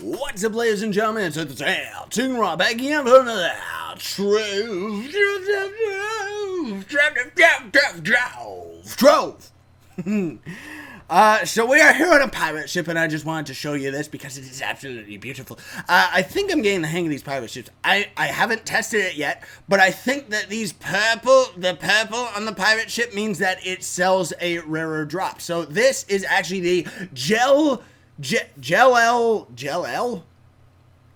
What's up, ladies and gentlemen? It's the tail, Ting Raw, back again for another Trove. So we are here on a pirate ship, and I just wanted to show you this because it is absolutely beautiful. I think I'm getting the hang of these pirate ships. I haven't tested it yet, but I think that the purple on the pirate ship means that it sells a rarer drop. So this is actually the Gel L?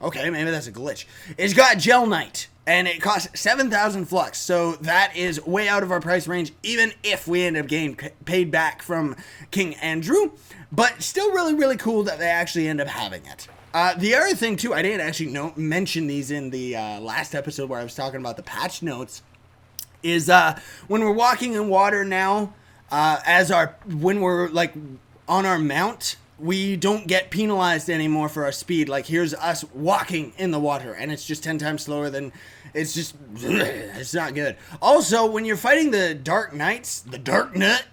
Okay, maybe that's a glitch. It's got Gel Knight, and it costs 7,000 flux, so that is way out of our price range, even if we end up getting paid back from King Andrew, but still really cool that they actually end up having it. The other thing, too, I didn't actually mention these in the last episode where I was talking about the patch notes, is when we're walking in water now, when we're, like, on our mount, we don't get penalized anymore for our speed. Like, here's us walking in the water, and it's just 10 times slower than... It's not good. Also, when you're fighting the Dark Knights, the Dark Nut,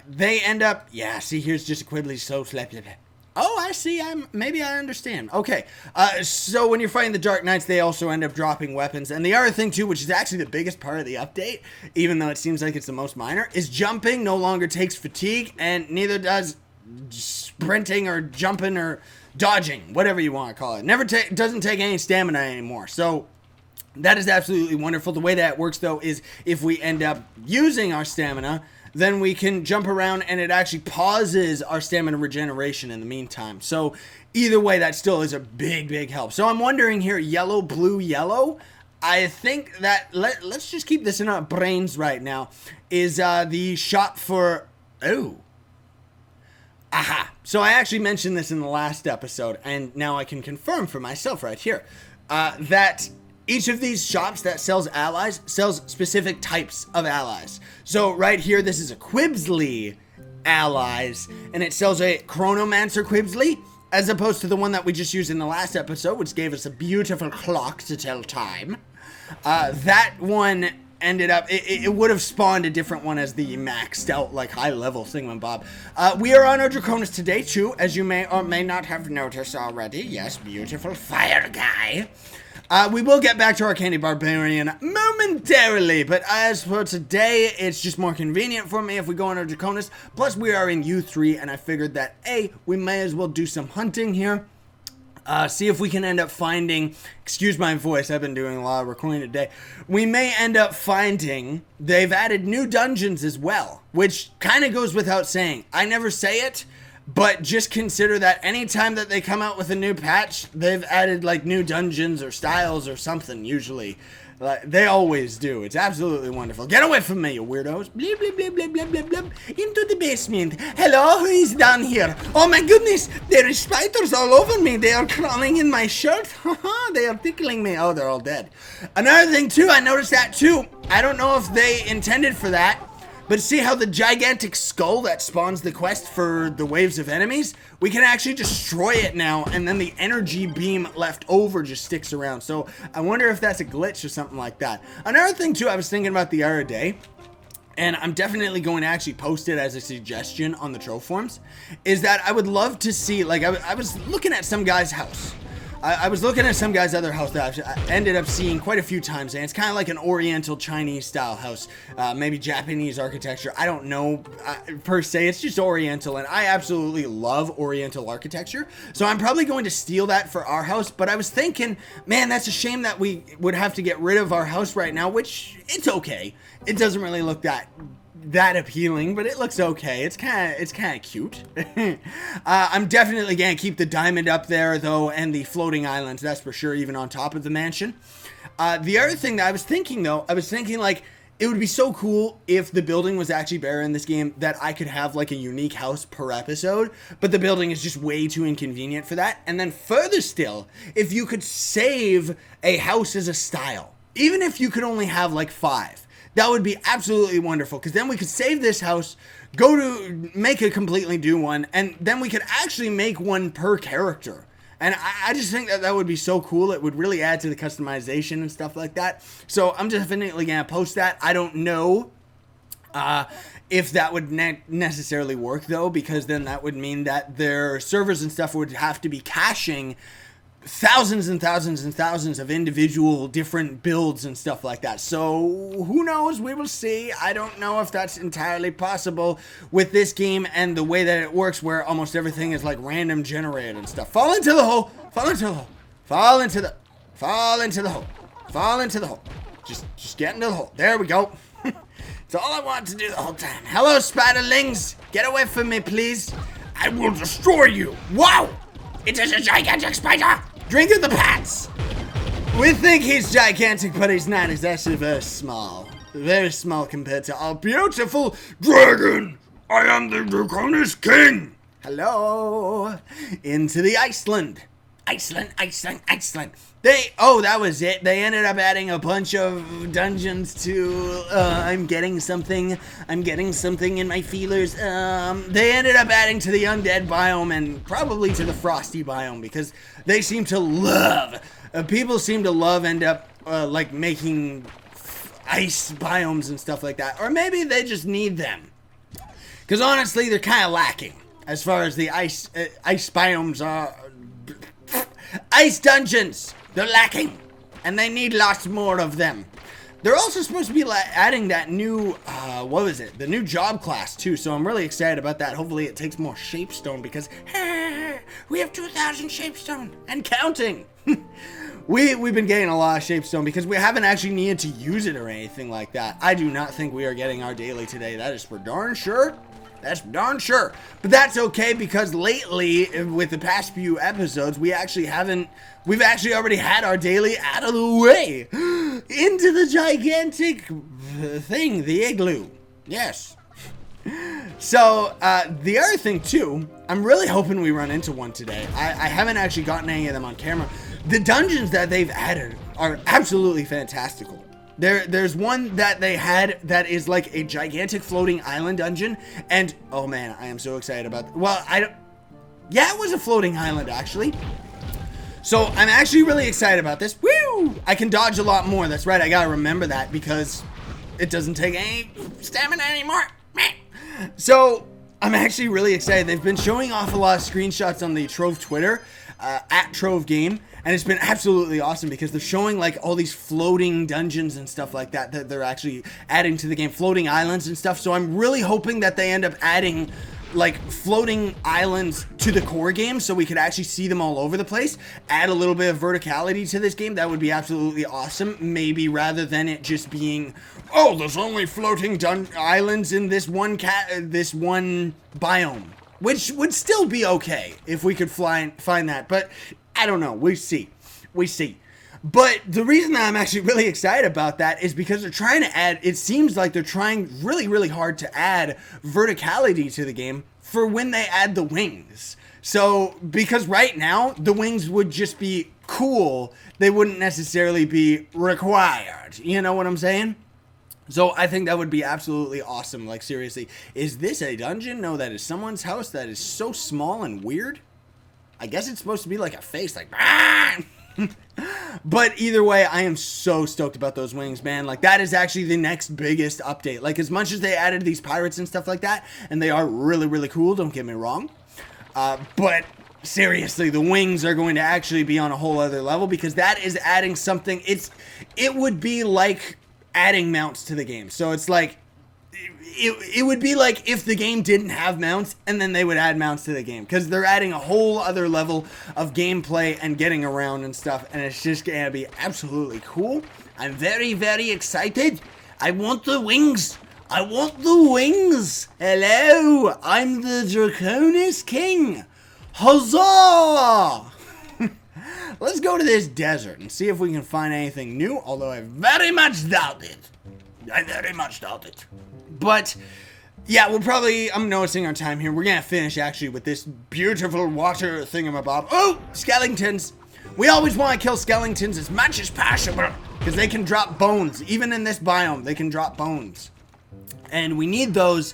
they end up... Yeah, see, here's just a quibbly so slap. Oh, I see. Maybe I understand. Okay. So when you're fighting the Dark Knights, they also end up dropping weapons. And the other thing, too, which is actually the biggest part of the update, even though it seems like it's the most minor, is jumping no longer takes fatigue, and neither does sprinting or jumping or dodging, whatever you want to call it. Doesn't take any stamina anymore. So that is absolutely wonderful. The way that it works, though, is if we end up using our stamina, then we can jump around and it actually pauses our stamina regeneration in the meantime. So either way, that still is a big help. So I'm wondering here, yellow, blue, yellow, I think that let's just keep this in our brains right now, is the shop for... Oh. Aha. So I actually mentioned this in the last episode, and now I can confirm for myself right here, that each of these shops that sells allies sells specific types of allies. So right here, this is a Quibsley allies, and it sells a Chronomancer Quibsley, as opposed to the one that we just used in the last episode, which gave us a beautiful clock to tell time. That one ended up, it would have spawned a different one as the maxed out, like, high level thingamabob. We are on our Draconis today, too, as you may or may not have noticed already. Yes, beautiful fire guy. We will get back to our Candy Barbarian momentarily, but as for today, it's just more convenient for me if we go on our Draconis. Plus, we are in U3, and I figured that, we may as well do some hunting here. See if we can end up finding, excuse my voice, I've been doing a lot of recording today. We may end up finding, they've added new dungeons as well, which kind of goes without saying. I never say it, but just consider that anytime that they come out with a new patch, they've added like new dungeons or styles or something usually. They always do. It's absolutely wonderful. Get away from me, you weirdos. Bleep, bleep, bleep, bleep, bleep, bleep, bleep. Into the basement. Hello, who is down here? Oh my goodness, there are spiders all over me. They are crawling in my shirt. They are tickling me. Oh, they're all dead. Another thing, too, I noticed that, too. I don't know if they intended for that, but see how the gigantic skull that spawns the quest for the waves of enemies? We can actually destroy it now, and then the energy beam left over just sticks around. So I wonder if that's a glitch or something like that. Another thing, too, I was thinking about the other day, and I'm definitely going to actually post it as a suggestion on the Trove forums, is that I would love to see, like, I was looking at some guy's house. I was looking at some guy's other house that I ended up seeing quite a few times, and it's kind of like an Oriental Chinese style house, maybe Japanese architecture. I don't know per se, it's just Oriental, and I absolutely love Oriental architecture, so I'm probably going to steal that for our house. But I was thinking, man, that's a shame that we would have to get rid of our house right now, which it's okay. It doesn't really look that appealing, but it looks okay. It's kind of cute. I'm definitely gonna keep the diamond up there though, and the floating islands, that's for sure, even on top of the mansion. The other thing that I was thinking though, like, it would be so cool if the building was actually better in this game, that I could have like a unique house per episode, but the building is just way too inconvenient for that. And then further still, if you could save a house as a style, even if you could only have like 5, that would be absolutely wonderful, because then we could save this house, go to make a completely new one, and then we could actually make one per character. And I just think that would be so cool. It would really add to the customization and stuff like that. So I'm definitely going to post that. I don't know If that would necessarily work, though, because then that would mean that their servers and stuff would have to be caching thousands and thousands and thousands of individual different builds and stuff like that. So who knows? We will see. I don't know if that's entirely possible with this game and the way that it works, where almost everything is like random generated and stuff. Fall into the hole. Fall into the hole. Fall into the hole. Fall into the hole. Just get into the hole. There we go. It's all I wanted to do the whole time. Hello, spiderlings. Get away from me, please. I will destroy you. Wow. It is a gigantic spider. Drink of the pants. We think he's gigantic, but he's not. He's actually very small. Very small compared to our beautiful dragon. I am the Draconis King. Hello. Into the Iceland. Iceland. That was it. They ended up adding a bunch of dungeons to, I'm getting something in my feelers. They ended up adding to the undead biome and probably to the frosty biome, because they seem to love, people seem to love end up, like making ice biomes and stuff like that. Or maybe they just need them. Because honestly, they're kind of lacking as far as the ice biomes are. Ice dungeons! They're lacking, and they need lots more of them. They're also supposed to be adding that new, the new job class too, so I'm really excited about that. Hopefully it takes more shapestone, because we have 2,000 shapestone, and counting! We've been getting a lot of shapestone because we haven't actually needed to use it or anything like that. I do not think we are getting our daily today, that is for darn sure. That's darn sure. But that's okay, because lately, with the past few episodes, we've actually already had our daily out of the way. Into the gigantic thing, the igloo. Yes. So, the other thing too, I'm really hoping we run into one today. I haven't actually gotten any of them on camera. The dungeons that they've added are absolutely fantastical. There's one that they had that is like a gigantic floating island dungeon, and oh man, I am so excited about that. Well, it was a floating island actually. So I'm actually really excited about this. Woo! I can dodge a lot more. That's right, I gotta remember that, because it doesn't take any stamina anymore. So I'm actually really excited. They've been showing off a lot of screenshots on the Trove Twitter, at Trove Game, and it's been absolutely awesome, because they're showing like all these floating dungeons and stuff like that they're actually adding to the game, floating islands and stuff. So I'm really hoping that they end up adding like floating islands to the core game, so we could actually see them all over the place. Add a little bit of verticality to this game. That would be absolutely awesome. Maybe rather than it just being, oh, there's only floating islands in this one biome, which would still be okay if we could find that. But I don't know. We see. But the reason that I'm actually really excited about that is because they're trying to add, it seems like they're trying really, really hard to add verticality to the game for when they add the wings. So, because right now, the wings would just be cool. They wouldn't necessarily be required. You know what I'm saying? So I think that would be absolutely awesome. Like, seriously, is this a dungeon? No, that is someone's house that is so small and weird. I guess it's supposed to be like a face, like, but either way, I am so stoked about those wings, man. Like, that is actually the next biggest update. Like, as much as they added these pirates and stuff like that, and they are really, really cool, don't get me wrong. But seriously, the wings are going to actually be on a whole other level, because that is adding something. It would be like adding mounts to the game. So it's like, it would be like if the game didn't have mounts and then they would add mounts to the game, because they're adding a whole other level of gameplay and getting around and stuff, and it's just gonna be absolutely cool. I'm very, very excited. I want the wings. Hello, I'm the Draconis King. Huzzah! Let's go to this desert and see if we can find anything new, although I very much doubt it. But, yeah, I'm noticing our time here. We're going to finish, actually, with this beautiful water thingamabob. Oh, skeletons. We always want to kill skeletons as much as possible, because they can drop bones. Even in this biome, they can drop bones. And we need those,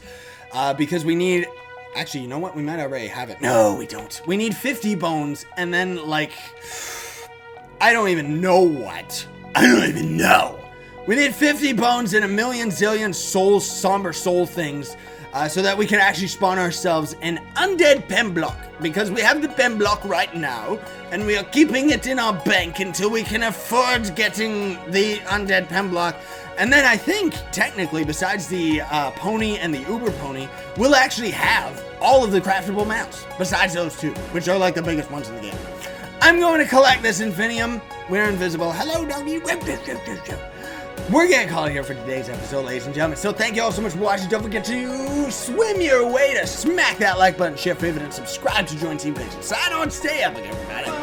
because we need... Actually, you know what? We might already have it. No, we don't. We need 50 bones, and then, like... I don't even know what. We need 50 bones and a million zillion souls, somber soul things, so that we can actually spawn ourselves an undead pen block. Because we have the pen block right now, and we are keeping it in our bank until we can afford getting the undead pen block. And then I think, technically, besides the pony and the uber pony, we'll actually have all of the craftable mounts, besides those two, which are like the biggest ones in the game. I'm going to collect this infinium. We're invisible. Hello, doggy. We're getting called here for today's episode, ladies and gentlemen. So thank you all so much for watching. Don't forget to swim your way to smack that like button, share, favorite, and subscribe to join Team Vision. Sign on, stay up, everybody.